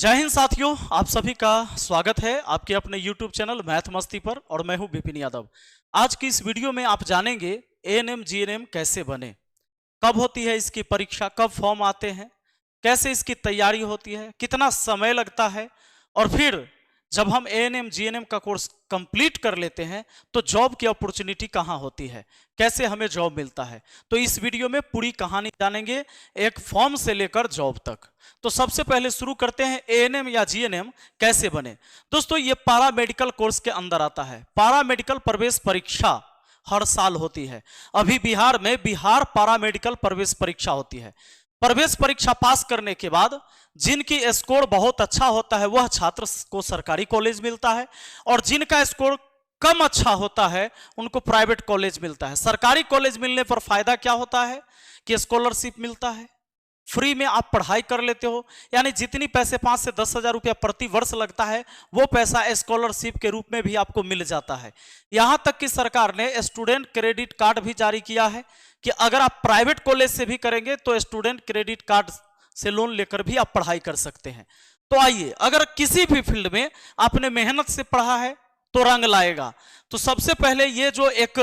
जय हिंद साथियों, आप सभी का स्वागत है आपके अपने YouTube चैनल मैथ मस्ती पर और मैं हूं विपिन यादव। आज की इस वीडियो में आप जानेंगे एएनएम जीएनएम कैसे बने, कब होती है इसकी परीक्षा, कब फॉर्म आते हैं, कैसे इसकी तैयारी होती है, कितना समय लगता है और फिर जब हम एएनएम जीएनएम का कोर्स कंप्लीट कर लेते हैं तो जॉब की अपॉर्चुनिटी कहाँ होती है, कैसे हमें जॉब मिलता है। तो इस वीडियो में पूरी कहानी जानेंगे, एक फॉर्म से लेकर जॉब तक। तो सबसे पहले शुरू करते हैं एएनएम या जीएनएम कैसे बने। दोस्तों, ये पारा मेडिकल कोर्स के अंदर आता है। पारा मेडिकल प्रवेश परीक्षा हर साल होती है। अभी बिहार में बिहार पारा मेडिकल प्रवेश परीक्षा होती है। प्रवेश परीक्षा पास करने के बाद जिनकी स्कोर बहुत अच्छा होता है वह छात्र को सरकारी कॉलेज मिलता है और जिनका स्कोर कम अच्छा होता है उनको प्राइवेट कॉलेज मिलता है। सरकारी कॉलेज मिलने पर फायदा क्या होता है कि स्कॉलरशिप मिलता है, फ्री में आप पढ़ाई कर लेते हो, यानी जितनी पैसे 5 से 10 हजार रुपया प्रति वर्ष लगता है वो पैसा स्कॉलरशिप के रूप में भी आपको मिल जाता है। यहां तक कि सरकार ने स्टूडेंट क्रेडिट कार्ड भी जारी किया है कि अगर आप प्राइवेट कॉलेज से भी करेंगे तो स्टूडेंट क्रेडिट कार्ड से लोन लेकर भी आप पढ़ाई कर सकते हैं। तो आइए, अगर किसी भी फील्ड में आपने मेहनत से पढ़ा है तो रंग लाएगा। तो सबसे पहले ये जो एक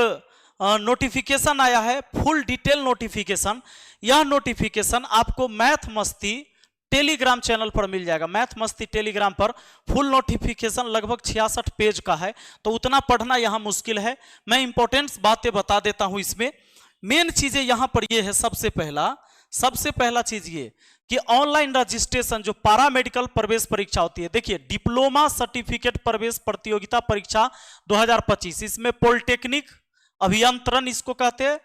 नोटिफिकेशन आया है, फुल डिटेल नोटिफिकेशन, यह नोटिफिकेशन आपको मैथ मस्ती टेलीग्राम चैनल पर मिल जाएगा। मैथ मस्ती टेलीग्राम पर फुल नोटिफिकेशन लगभग 66 पेज का है, तो उतना पढ़ना यहाँ मुश्किल है। मैं इंपॉर्टेंट बातें बता देता हूँ। इसमें मेन चीजें यहाँ पर ये है। सबसे पहला चीज ये कि ऑनलाइन रजिस्ट्रेशन जो पारा मेडिकल प्रवेश परीक्षा होती है, देखिए डिप्लोमा सर्टिफिकेट प्रवेश प्रतियोगिता परीक्षा 2025, इसमें पॉलिटेक्निक अभियंत्रण इसको कहते हैं,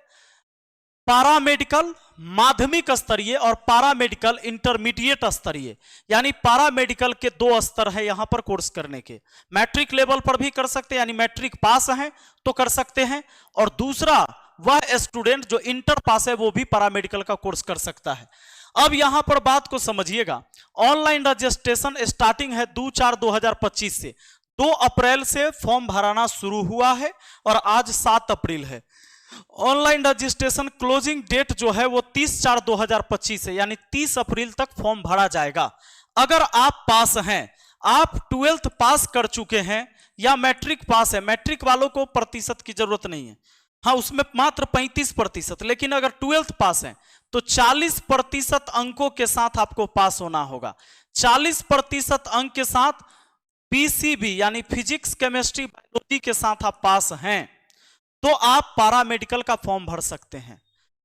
पारा मेडिकल माध्यमिक स्तरीय और पारा मेडिकल इंटरमीडिएट स्तरीय, यानी पारा मेडिकल के 2 स्तर है यहां पर कोर्स करने के। मैट्रिक लेवल पर भी कर सकते हैं, यानी मैट्रिक पास हैं तो कर सकते हैं, और दूसरा वह स्टूडेंट जो इंटर पास है वो भी पारा मेडिकल का कोर्स कर सकता है। अब यहां पर बात को समझिएगा। ऑनलाइन रजिस्ट्रेशन स्टार्टिंग है 2/4/2025 से। 2 अप्रैल से फॉर्म भराना शुरू हुआ है और आज 7 अप्रैल है। ऑनलाइन रजिस्ट्रेशन क्लोजिंग डेट जो है वो 30/4/2025 है, यानी 30 अप्रैल तक फॉर्म भरा जाएगा। अगर आप पास हैं, आप 12th पास कर चुके हैं या मैट्रिक पास है, मैट्रिक वालों को प्रतिशत की जरूरत नहीं है, हाँ उसमें मात्र 35%, लेकिन अगर 12th पास है तो 40% अंकों के साथ आपको पास होना होगा। 40% अंक के साथ पीसीबी यानी फिजिक्स केमिस्ट्री बायोलॉजी के साथ आप पास हैं तो आप पारा मेडिकल का फॉर्म भर सकते हैं।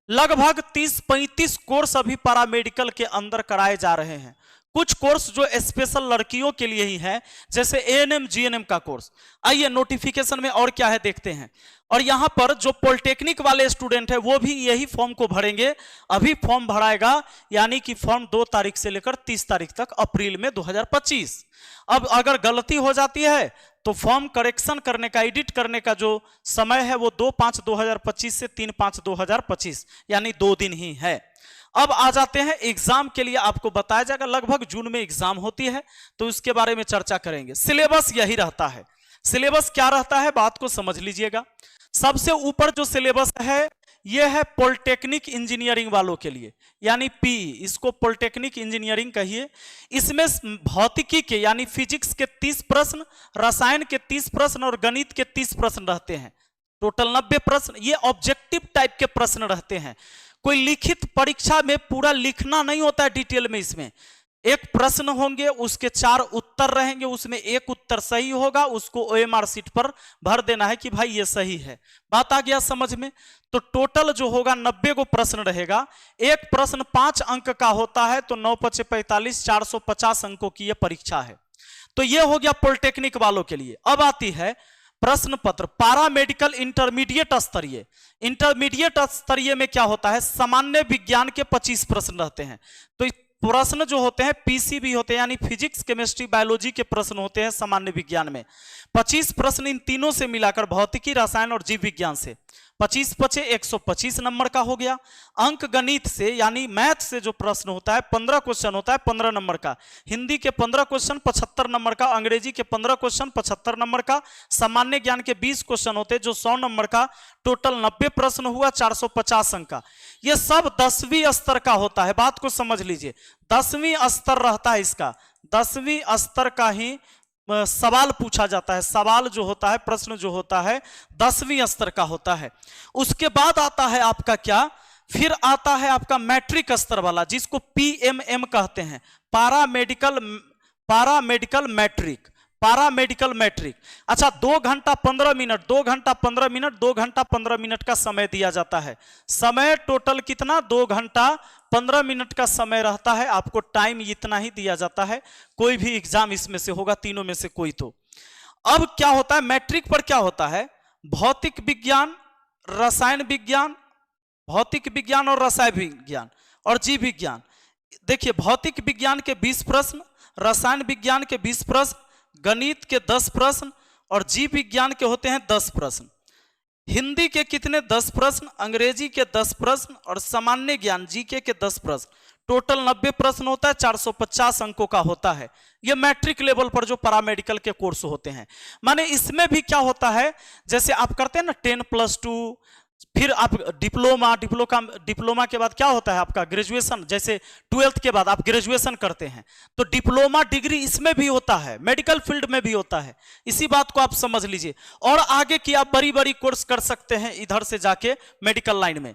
लगभग 30-35 कोर्स अभी पारा मेडिकल के अंदर कराए जा रहे हैं। कुछ कोर्स जो स्पेशल लड़कियों के लिए ही है, जैसे एएनएम जीएनएम का कोर्स। आइए नोटिफिकेशन में और क्या है देखते हैं। और यहां पर जो पॉलिटेक्निक वाले स्टूडेंट है वो भी यही फॉर्म को भरेंगे। अभी फॉर्म भराएगा, यानी कि फॉर्म 2 तारीख से लेकर 30 तारीख तक अप्रैल में 2025। अब अगर गलती हो जाती है तो फॉर्म करेक्शन करने का, एडिट करने का जो समय है वो 2/5/2025 से 3/5/2025, यानी 2 दिन ही है। अब आ जाते हैं एग्जाम के लिए। आपको बताया जाएगा लगभग जून में एग्जाम होती है, तो उसके बारे में चर्चा करेंगे। सिलेबस यही रहता है। सिलेबस क्या रहता है बात को समझ लीजिएगा। सबसे ऊपर जो सिलेबस है यह है पॉलिटेक्निक इंजीनियरिंग वालों के लिए, यानी पीई, इसको पॉलिटेक्निक इंजीनियरिंग कहिए। इसमें भौतिकी के यानी फिजिक्स के 30 प्रश्न, रसायन के 30 प्रश्न और गणित के 30 प्रश्न रहते हैं। टोटल 90 प्रश्न। ये ऑब्जेक्टिव टाइप के प्रश्न रहते हैं। कोई लिखित परीक्षा में पूरा लिखना नहीं होता है डिटेल में। इसमें एक प्रश्न होंगे, उसके 4 उत्तर रहेंगे, उसमें एक उत्तर सही होगा, उसको ओएमआर शीट पर भर देना है कि भाई ये सही है। बात आ गया समझ में। तो टोटल जो होगा 90 को प्रश्न रहेगा। एक प्रश्न 5 अंक का होता है, तो 9×5 = 45, 450 अंकों की ये परीक्षा है। तो ये हो गया पॉलिटेक्निक वालों के लिए। अब आती है प्रश्न पत्र पारा मेडिकल इंटरमीडिएट स्तरीय। इंटरमीडिएट स्तरीय में क्या होता है, सामान्य विज्ञान के 25 प्रश्न रहते हैं। तो प्रश्न जो होते हैं पीसीबी होते हैं, यानी फिजिक्स केमिस्ट्री बायोलॉजी के प्रश्न होते हैं सामान्य विज्ञान में। 25 प्रश्न इन तीनों से मिलाकर, भौतिकी, रसायन और जीव विज्ञान से 25×5 = 125 नंबर का हो गया। अंक गणित से यानी मैथ से जो प्रश्न होता है 15 क्वेश्चन होता है 15 नंबर का। हिंदी के 15 क्वेश्चन 75 नंबर का, अंग्रेजी के 15 क्वेश्चन 75 नंबर का, सामान्य ज्ञान के 20 क्वेश्चन होते हैं जो 100 नंबर का। टोटल 90 प्रश्न हुआ, 450 अंक का। यह सब 10वीं स्तर का होता है। बात को समझ लीजिए, 10वीं स्तर रहता है इसका। 10वीं स्तर का ही सवाल पूछा जाता है। सवाल जो होता है, प्रश्न जो होता है 10वीं स्तर का होता है। उसके बाद आता है आपका क्या, फिर आता है आपका मैट्रिक स्तर वाला, जिसको PMM कहते हैं, पारामेडिकल मैट्रिक, पारामेडिकल मैट्रिक। अच्छा, 2 घंटा 15 मिनट, 2 घंटा 15 मिनट, 2 घंटा 15 मिनट का समय दिया जाता है। समय टोटल कितना, 2 घंटा 15 मिनट का समय रहता है। आपको टाइम इतना ही दिया जाता है। कोई भी एग्जाम इसमें से होगा, तीनों में से कोई तो। अब क्या होता है मैट्रिक पर, क्या होता है, भौतिक विज्ञान, रसायन विज्ञान, भौतिक विज्ञान और रसायन विज्ञान और जीव विज्ञान। देखिए, भौतिक विज्ञान के 20 प्रश्न, रसायन विज्ञान के 20 प्रश्न, गणित के 10 प्रश्न और जीव विज्ञान के होते हैं 10 प्रश्न। हिंदी के कितने, 10 प्रश्न, अंग्रेजी के 10 प्रश्न और सामान्य ज्ञान जीके के 10 प्रश्न। टोटल 90 प्रश्न होता है, 450 अंकों का होता है। ये मैट्रिक लेवल पर जो पैरामेडिकल के कोर्स होते हैं। माने इसमें भी क्या होता है, जैसे आप करते हैं ना 10+2, फिर आप डिप्लोमा के बाद क्या होता है आपका ग्रेजुएशन, जैसे 12th के बाद आप ग्रेजुएशन करते हैं, तो डिप्लोमा डिग्री इसमें भी होता है, मेडिकल फील्ड में भी होता है। इसी बात को आप समझ लीजिए। और आगे की आप बड़ी बड़ी कोर्स कर सकते हैं इधर से जाके मेडिकल लाइन में।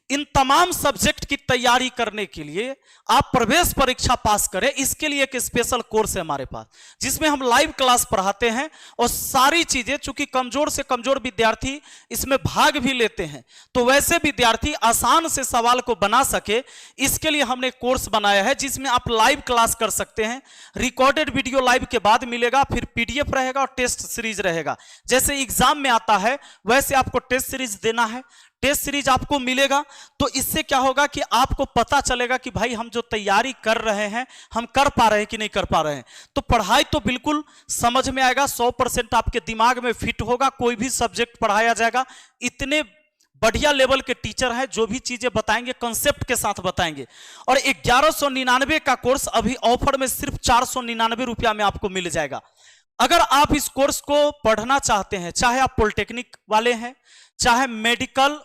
इन तमाम सब्जेक्ट की तैयारी करने के लिए आप प्रवेश परीक्षा पास करें, इसके लिए एक स्पेशल कोर्स है हमारे पास, जिसमें हम लाइव क्लास पढ़ाते हैं और सारी चीजें, चूंकि कमजोर से कमजोर विद्यार्थी इसमें भाग भी लेते हैं, तो वैसे विद्यार्थी आसान से सवाल को बना सके, इसके लिए हमने कोर्स बनाया है, जिसमें आप लाइव क्लास कर सकते हैं। रिकॉर्डेड वीडियो लाइव के बाद मिलेगा, फिर PDF रहेगा और टेस्ट सीरीज रहेगा। जैसे एग्जाम में आता है वैसे आपको टेस्ट सीरीज देना है, टेस्ट सीरीज आपको मिलेगा। तो इससे क्या होगा कि आपको पता चलेगा कि भाई हम जो तैयारी कर रहे हैं, हम कर पा रहे हैं कि नहीं कर पा रहे हैं। तो पढ़ाई तो बिल्कुल समझ में आएगा, 100% आपके दिमाग में फिट होगा, कोई भी सब्जेक्ट पढ़ाया जाएगा। इतने बढ़िया लेवल के टीचर हैं, जो भी चीजें बताएंगे कंसेप्ट के साथ बताएंगे। और 1199 का कोर्स अभी ऑफर में सिर्फ 499 रुपया में आपको मिल जाएगा। अगर आप इस कोर्स को पढ़ना चाहते हैं, चाहे आप पॉलिटेक्निक वाले हैं, चाहे मेडिकल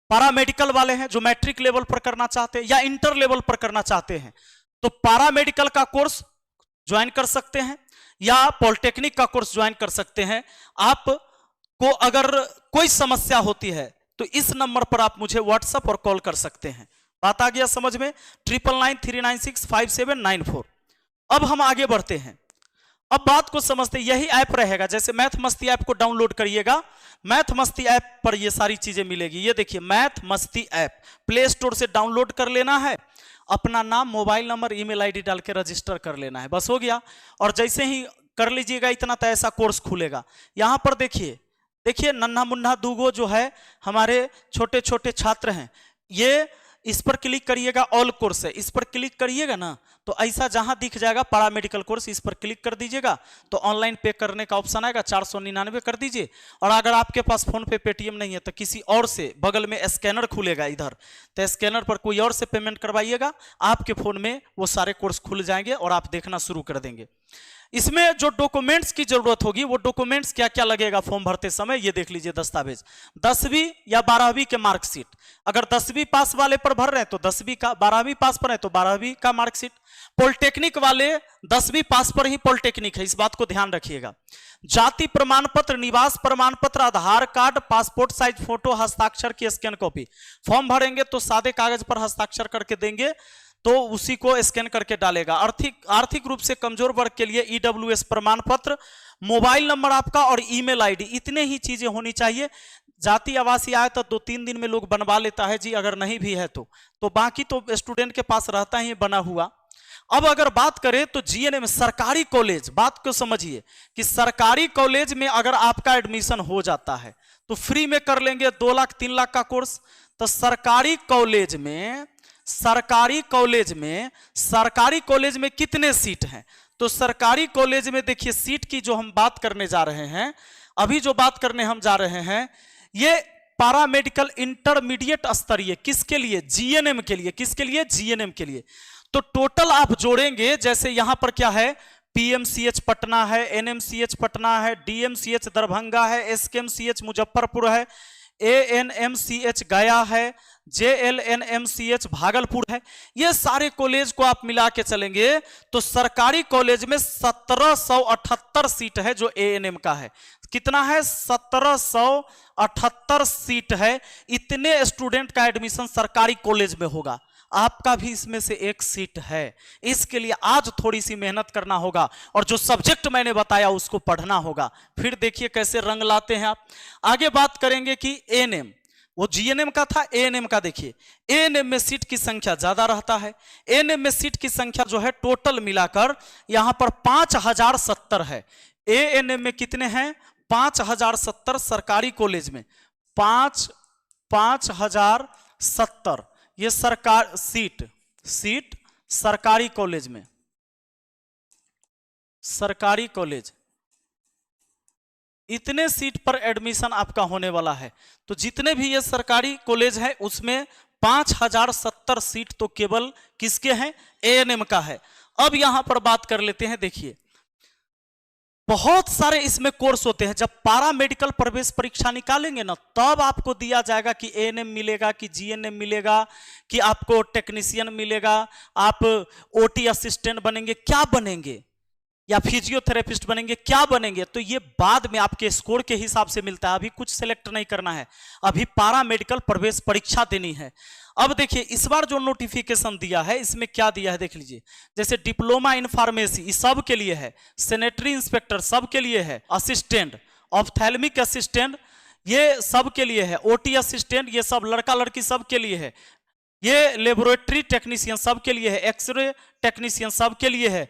पैरामेडिकल वाले हैं जो मैट्रिक लेवल पर करना चाहते हैं, या इंटर लेवल पर करना चाहते हैं, तो पैरामेडिकल का कोर्स ज्वाइन कर सकते हैं या पॉलिटेक्निक का कोर्स ज्वाइन कर सकते हैं। आपको अगर कोई समस्या होती है तो इस नंबर पर आप मुझे व्हाट्सएप और कॉल कर सकते हैं। बात आ गया समझ में, 9993965794। अब हम आगे बढ़ते हैं, अब बात को समझते हैं। यही ऐप रहेगा, जैसे मैथ मस्ती ऐप को डाउनलोड करिएगा, मैथ मस्ती ऐप पर ये सारी चीजें मिलेगी। ये देखिए, मैथ मस्ती ऐप प्ले स्टोर से डाउनलोड कर लेना है, अपना नाम, मोबाइल नंबर, ईमेल आईडी डाल के रजिस्टर कर लेना है, बस हो गया। और जैसे ही कर लीजिएगा इतना, तो ऐसा कोर्स खुलेगा। यहां पर देखिए नन्हा मुन्ना दूगो जो है हमारे छोटे छोटे छात्र हैं, ये इस पर क्लिक करिएगा, ऑल कोर्स है, इस पर क्लिक करिएगा ना, तो ऐसा जहां दिख जाएगा पैरामेडिकल कोर्स, इस पर क्लिक कर दीजिएगा तो ऑनलाइन पे करने का ऑप्शन आएगा, 499 कर दीजिए। और अगर आपके पास फोन पे पेटीएम नहीं है तो किसी और से, बगल में स्कैनर खुलेगा इधर, तो स्कैनर पर कोई और से पेमेंट करवाइएगा, आपके फोन में वो सारे कोर्स खुल जाएंगे और आप देखना शुरू कर देंगे। इसमें जो डॉक्यूमेंट्स की जरूरत होगी, वो डॉक्यूमेंट्स क्या क्या लगेगा फॉर्म भरते समय, ये देख लीजिए। दस्तावेज 10वीं या 12वीं के मार्कशीट, अगर 10वीं पास वाले पर भर रहे हैं तो 10वीं का, 12वीं पास पर है तो 12वीं का मार्कशीट। पॉलिटेक्निक वाले 10वीं पास पर ही पॉलिटेक्निक है, इस बात को ध्यान रखिएगा। जाति प्रमाण पत्र, निवास प्रमाण पत्र, आधार कार्ड, पासपोर्ट साइज फोटो, हस्ताक्षर की स्कैन कॉपी। फॉर्म भरेंगे तो सादे कागज पर हस्ताक्षर करके देंगे, तो उसी को स्कैन करके डालेगा। आर्थिक रूप से कमजोर वर्ग के लिए EWS प्रमाण पत्र, मोबाइल नंबर आपका और ईमेल आईडी, इतने ही चीजें होनी चाहिए। जाति आवासीय आय तो 2-3 दिन में लोग बनवा लेता है जी, अगर नहीं भी है तो बाकी तो स्टूडेंट के पास रहता ही बना हुआ। अब अगर बात करें तो GNM सरकारी कॉलेज, बात को समझिए कि सरकारी कॉलेज में अगर आपका एडमिशन हो जाता है तो फ्री में कर लेंगे 2 लाख 3 लाख का कोर्स। तो सरकारी कॉलेज में कितने सीट हैं, तो सरकारी कॉलेज में देखिए सीट की जो हम बात करने जा रहे हैं, अभी जो बात करने हम जा रहे हैं, ये पैरामेडिकल इंटरमीडिएट स्तरीय, किसके लिए, GNM के लिए। किसके लिए, GNM के लिए। तो टोटल आप जोड़ेंगे, जैसे यहां पर क्या है, PMCH पटना है, NMCH पटना है, DMCH दरभंगा है, SKMCH मुजफ्फरपुर है, ANMCH गया है, JLNMCH भागलपुर है। ये सारे कॉलेज को आप मिला के चलेंगे तो सरकारी कॉलेज में 1778 सीट है जो ANM का है। कितना है? 1778 सीट है। इतने स्टूडेंट का एडमिशन सरकारी कॉलेज में होगा। आपका भी इसमें से एक सीट है। इसके लिए आज थोड़ी सी मेहनत करना होगा और जो सब्जेक्ट मैंने बताया उसको पढ़ना होगा। फिर देखिए कैसे रंग लाते हैं आप। आगे बात करेंगे कि ANM, वो GNM का था, ANM का देखिए। ANM में सीट की संख्या ज्यादा रहता है। ANM में सीट की संख्या जो है टोटल मिलाकर यहां पर 5070 है। ANM में कितने हैं? 5070 सरकारी कॉलेज में 5070 ये सरकार सीट सरकारी कॉलेज में, सरकारी कॉलेज इतने सीट पर एडमिशन आपका होने वाला है। तो जितने भी ये सरकारी कॉलेज है उसमें 5070 सीट तो केवल किसके हैं? ANM का है। अब यहां पर बात कर लेते हैं। देखिए बहुत सारे इसमें कोर्स होते हैं। जब पारा मेडिकल प्रवेश परीक्षा निकालेंगे ना तब आपको दिया जाएगा कि ANM मिलेगा कि GNM मिलेगा कि आपको टेक्नीशियन मिलेगा, आप OT असिस्टेंट बनेंगे, क्या बनेंगे, या फिजियोथेरेपिस्ट बनेंगे, क्या बनेंगे। तो ये बाद में आपके स्कोर के हिसाब से मिलता है। अभी कुछ सिलेक्ट नहीं करना है, अभी पारा मेडिकल प्रवेश परीक्षा देनी है। अब देखिए इस बार जो नोटिफिकेशन दिया है इसमें क्या दिया है देख लीजिए। जैसे डिप्लोमा इन फार्मेसी ये सब के लिए है, सैनिटरी इंस्पेक्टर सब के लिए है, असिस्टेंट, ऑप्थेल्मिक असिस्टेंट ये सब के लिए है, OT असिस्टेंट ये सब लड़का लड़की सब के लिए है, ये लेबोरेटरी टेक्नीशियन सब के लिए है, एक्सरे टेक्नीशियन सब के लिए है,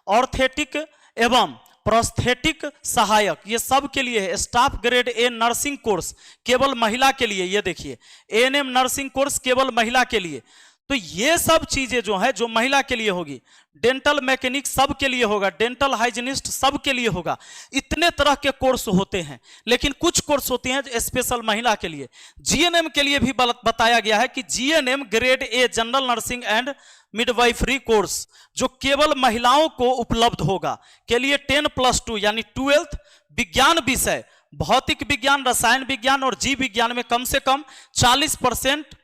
ऑर्थेटिक एवं प्रोस्थेटिक सहायक ये सब के लिए है। Staff grade A nursing course केवल महिला के लिए, ये देखिए ANM नर्सिंग कोर्स केवल महिला के लिए। तो ये सब चीजें जो है जो महिला के लिए होगी। डेंटल मैकेनिक सब के लिए होगा, डेंटल हाइजीनिस्ट सब के लिए होगा। इतने तरह के कोर्स होते हैं, लेकिन कुछ कोर्स होते हैं स्पेशल महिला के लिए। GNM के लिए भी बताया गया है कि GNM grade A general nursing and midwifery course जो केवल महिलाओं को उपलब्ध होगा के लिए 10+2 यानी 12th विज्ञान विषय, भौतिक विज्ञान, रसायन विज्ञान और जीव विज्ञान में कम से कम 40%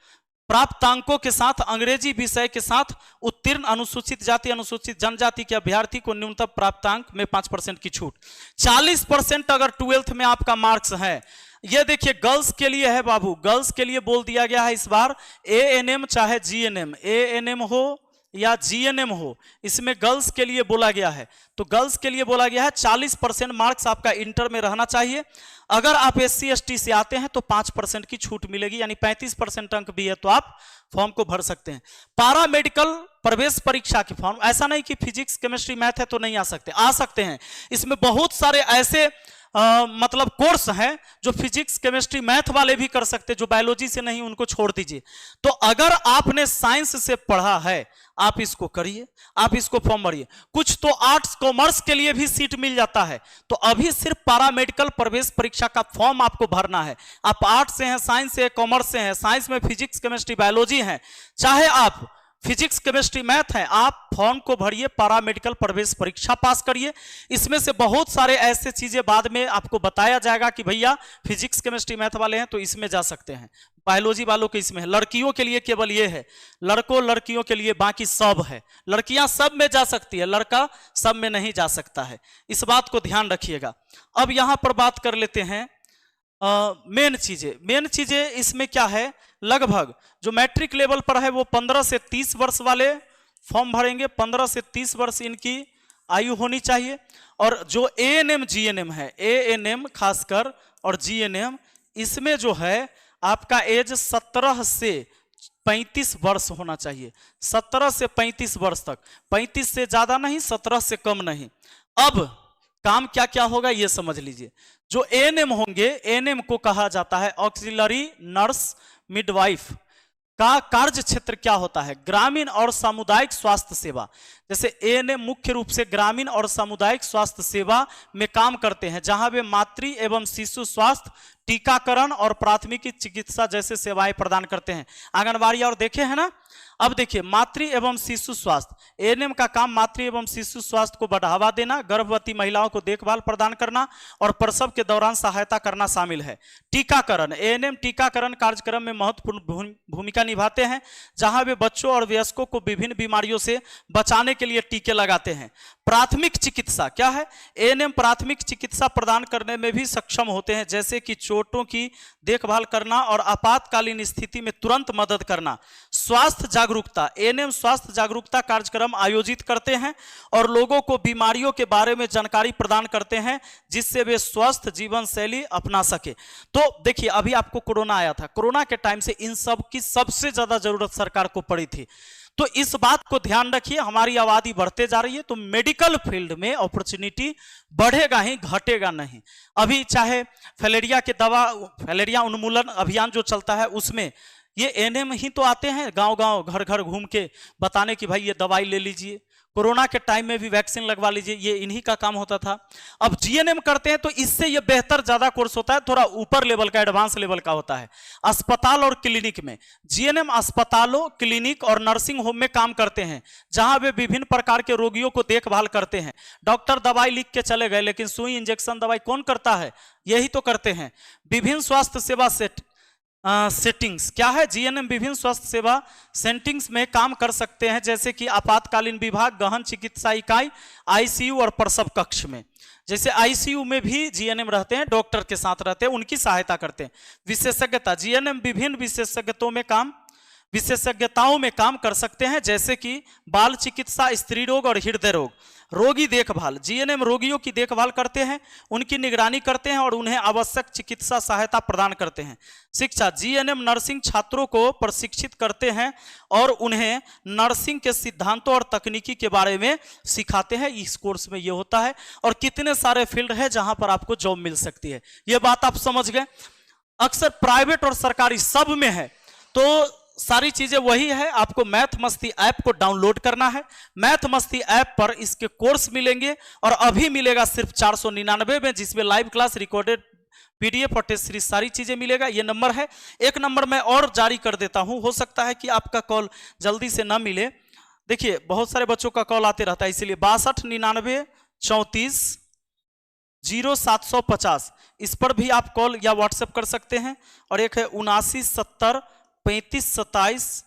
प्राप्तांकों के साथ अंग्रेजी विषय के साथ उत्तीर्ण अनुसूचित जाति अनुसूचित जनजाति के अभ्यर्थी को न्यूनतम प्राप्तांक में 5% की छूट। 40% अगर 12th में आपका मार्क्स है। ये देखिए गर्ल्स के लिए है बाबू, गर्ल्स के लिए बोल दिया गया है इस बार ANM चाहे GNM, ANM हो या GNM हो, इसमें गर्ल्स के लिए बोला गया है। तो गर्ल्स के लिए बोला गया है 40% मार्क्स आपका इंटर में रहना चाहिए। अगर आप SC ST से आते हैं तो 5% की छूट मिलेगी, यानी 35% अंक भी है तो आप फॉर्म को भर सकते हैं। पारा मेडिकल प्रवेश परीक्षा की फॉर्म, ऐसा नहीं कि फिजिक्स केमिस्ट्री मैथ है तो नहीं आ सकते, आ सकते हैं। इसमें बहुत सारे ऐसे मतलब कोर्स हैं जो फिजिक्स केमिस्ट्री मैथ वाले भी कर सकते, जो बायोलॉजी से नहीं उनको छोड़ दीजिए। तो अगर आपने साइंस से पढ़ा है आप इसको करिए, आप इसको फॉर्म भरिए। कुछ तो आर्ट्स कॉमर्स के लिए भी सीट मिल जाता है। तो अभी सिर्फ पारा मेडिकल प्रवेश परीक्षा का फॉर्म आपको भरना है। आप आर्ट्स से हैं, साइंस से, कॉमर्स से हैं, साइंस में फिजिक्स केमिस्ट्री बायोलॉजी है, चाहे आप फिजिक्स केमिस्ट्री मैथ है, आप फॉर्म को भरिए, पारा मेडिकल प्रवेश परीक्षा पास करिए। इसमें से बहुत सारे ऐसे चीजें बाद में आपको बताया जाएगा कि भैया फिजिक्स केमिस्ट्री मैथ वाले हैं तो इसमें जा सकते हैं, बायोलॉजी वालों के इसमें है। लड़कियों के लिए केवल ये है, लड़कों लड़कियों के लिए बाकी सब है। लड़कियां सब में जा सकती है, लड़का सब में नहीं जा सकता है, इस बात को ध्यान रखिएगा। अब यहां पर बात कर लेते हैं मेन चीजें इसमें क्या है। लगभग जो मैट्रिक लेवल पर है वो 15 से 30 वर्ष वाले फॉर्म भरेंगे, 15 से 30 वर्ष इनकी आयु होनी चाहिए। और जो ANM GNM है, ANM खासकर और GNM, इसमें जो है आपका एज 17 से 35 वर्ष होना चाहिए, 17 से 35 वर्ष तक, 35 से ज्यादा नहीं, 17 से कम नहीं। अब काम क्या क्या होगा ये समझ लीजिए। जो ANM होंगे, ANM को कहा जाता है ऑक्सिलरी नर्स मिडवाइफ का कार्य क्षेत्र क्या होता है, ग्रामीण और सामुदायिक स्वास्थ्य सेवा। जैसे एएनएम मुख्य रूप से ग्रामीण और सामुदायिक स्वास्थ्य सेवा में काम करते हैं, जहां वे मातृ एवं शिशु स्वास्थ्य, टीकाकरण और प्राथमिक चिकित्सा जैसे सेवाएं प्रदान करते हैं। आंगनबाड़ी और देखे हैं ना। अब देखिए, मातृ एवं शिशु स्वास्थ्य, एएनएम का काम मातृ एवं शिशु स्वास्थ्य को बढ़ावा देना, गर्भवती महिलाओं को देखभाल प्रदान करना और प्रसव के दौरान सहायता करना शामिल है। टीकाकरण, एएनएम टीकाकरण कार्यक्रम में महत्वपूर्ण भूमिका निभाते हैं, जहां वे बच्चों और वयस्कों को विभिन्न बीमारियों से बचाने के लिए टीके लगाते हैं। प्राथमिक चिकित्सा क्या है? एएनएम प्राथमिक चिकित्सा प्रदान करने में भी सक्षम होते हैं, जैसे कि चोटों की देखभाल करना और आपातकालीन स्थिति में तुरंत मदद करना। स्वास्थ्य जागरूकता, एएनएम स्वास्थ्य जागरूकता कार्यक्रम आयोजित करते हैं और लोगों को बीमारियों के बारे में जानकारी प्रदान करते हैं, जिससे वे स्वस्थ जीवन शैली अपना सके। तो देखिए, अभी आपको कोरोना आया था, कोरोना के टाइम से इन सब की सबसे ज्यादा जरूरत सरकार को पड़ी थी। तो इस बात को ध्यान रखिए, हमारी आबादी बढ़ते जा रही है, तो मेडिकल फील्ड में अपॉर्चुनिटी बढ़ेगा ही, घटेगा नहीं। अभी चाहे फैलेरिया उन्मूलन अभियान जो चलता है, उसमें ये एएनएम ही तो आते हैं गांव गांव, घर घर घूम के बताने कि भाई ये दवाई ले लीजिए, कोरोना के टाइम में भी वैक्सीन लगवा लीजिए, ये इन्हीं का काम होता था। अब जीएनएम करते हैं तो इससे ये बेहतर ज्यादा कोर्स होता है, थोड़ा ऊपर लेवल का, एडवांस लेवल का होता है। अस्पताल और क्लिनिक में जीएनएम अस्पतालों, क्लिनिक और नर्सिंग होम में काम करते हैं, जहां वे विभिन्न प्रकार के रोगियों को देखभाल करते हैं। डॉक्टर दवाई लिख के चले गए, लेकिन सुई, इंजेक्शन, दवाई कौन करता है? यही तो करते हैं। विभिन्न स्वास्थ्य सेवा सेटिंग्स क्या है? जीएनएम विभिन्न स्वास्थ्य सेवा सेटिंग्स में काम कर सकते हैं, जैसे कि आपातकालीन विभाग, गहन चिकित्सा इकाई, आईसीयू और प्रसव कक्ष में। जैसे आईसीयू में भी जीएनएम रहते हैं, डॉक्टर के साथ रहते हैं, उनकी सहायता करते हैं। विशेषज्ञता, जीएनएम विभिन्न विशेषज्ञताओं में काम कर सकते हैं, जैसे कि बाल चिकित्सा, स्त्री रोग और हृदय रोग। रोगी देखभाल, जीएनएम रोगियों की देखभाल करते हैं, उनकी निगरानी करते हैं और उन्हें आवश्यक चिकित्सा सहायता प्रदान करते हैं। शिक्षा, जीएनएम नर्सिंग छात्रों को प्रशिक्षित करते हैं और उन्हें नर्सिंग के सिद्धांतों और तकनीकी के बारे में सिखाते हैं। इस कोर्स में ये होता है, और कितने सारे फील्ड है जहां पर आपको जॉब मिल सकती है। ये बात आप समझ गए। अक्सर प्राइवेट और सरकारी सब में है, तो सारी चीजें वही है। आपको मैथ मस्ती ऐप को डाउनलोड करना है। मैथ मस्ती ऐप पर इसके कोर्स मिलेंगे, और अभी मिलेगा सिर्फ 499 में, जिसमें लाइव क्लास, रिकॉर्डेड पीडीएफ और टेस्ट सीरीज सारी चीजें मिलेगा। ये नंबर है, एक नंबर मैं और जारी कर देता हूं, हो सकता है कि आपका कॉल जल्दी से ना मिले। देखिए, बहुत सारे बच्चों का कॉल आते रहता है, इसीलिए 6299 34 0750, इस पर भी आप कॉल या व्हाट्सएप कर सकते हैं। और एक है 79 70 35 27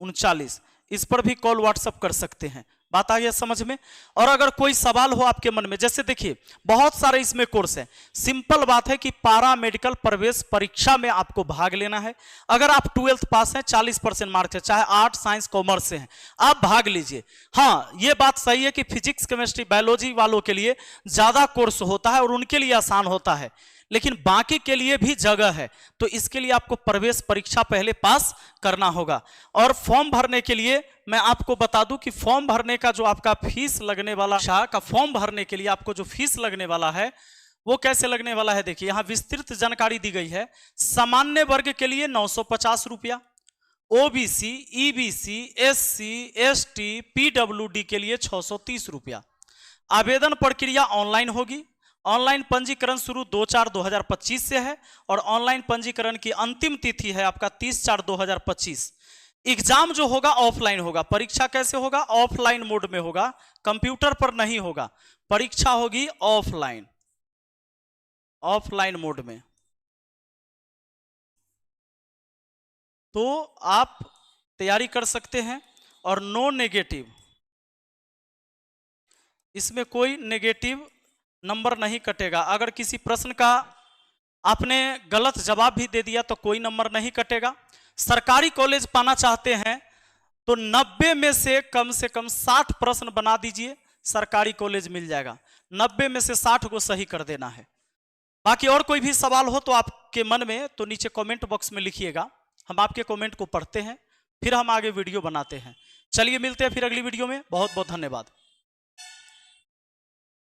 39, इस पर भी कॉल व्हाट्सएप कर सकते हैं। बात आ गया समझ में। और अगर कोई सवाल हो आपके मन में, जैसे देखिए बहुत सारे इसमें कोर्स है, सिंपल बात है कि पारा मेडिकल प्रवेश परीक्षा में आपको भाग लेना है। अगर आप 12th पास हैं, 40% मार्क्स है, चाहे आर्ट, साइंस, कॉमर्स से हैं, आप भाग लीजिए। हाँ, ये बात सही है कि फिजिक्स, केमिस्ट्री, बायोलॉजी वालों के लिए ज्यादा कोर्स होता है और उनके लिए आसान होता है, लेकिन बाकी के लिए भी जगह है। तो इसके लिए आपको प्रवेश परीक्षा पहले पास करना होगा। और फॉर्म भरने के लिए मैं आपको बता दूं कि फॉर्म भरने का जो आपका फीस लगने वाला का फॉर्म भरने के लिए आपको जो फीस लगने वाला है, वो कैसे लगने वाला है, देखिए यहां विस्तृत जानकारी दी गई है। सामान्य वर्ग के लिए 950 रुपया, OBC, EBC, SC, ST, PWD के लिए 630 रुपया। आवेदन प्रक्रिया ऑनलाइन होगी। ऑनलाइन पंजीकरण शुरू 2/4/2025 से है, और ऑनलाइन पंजीकरण की अंतिम तिथि है आपका 30/4/2025। एग्जाम जो होगा ऑफलाइन होगा। परीक्षा कैसे होगा? ऑफलाइन मोड में होगा, कंप्यूटर पर नहीं होगा। परीक्षा होगी ऑफलाइन मोड में। तो आप तैयारी कर सकते हैं। और नो नेगेटिव, इसमें कोई नेगेटिव नंबर नहीं कटेगा। अगर किसी प्रश्न का आपने गलत जवाब भी दे दिया तो कोई नंबर नहीं कटेगा। सरकारी कॉलेज पाना चाहते हैं तो 90 में से कम 60 प्रश्न बना दीजिए, सरकारी कॉलेज मिल जाएगा। 90 में से 60 को सही कर देना है। बाकी और कोई भी सवाल हो तो आपके मन में, तो नीचे कमेंट बॉक्स में लिखिएगा, हम आपके कमेंट को पढ़ते हैं, फिर हम आगे वीडियो बनाते हैं। चलिए मिलते हैं फिर अगली वीडियो में। बहुत बहुत धन्यवाद।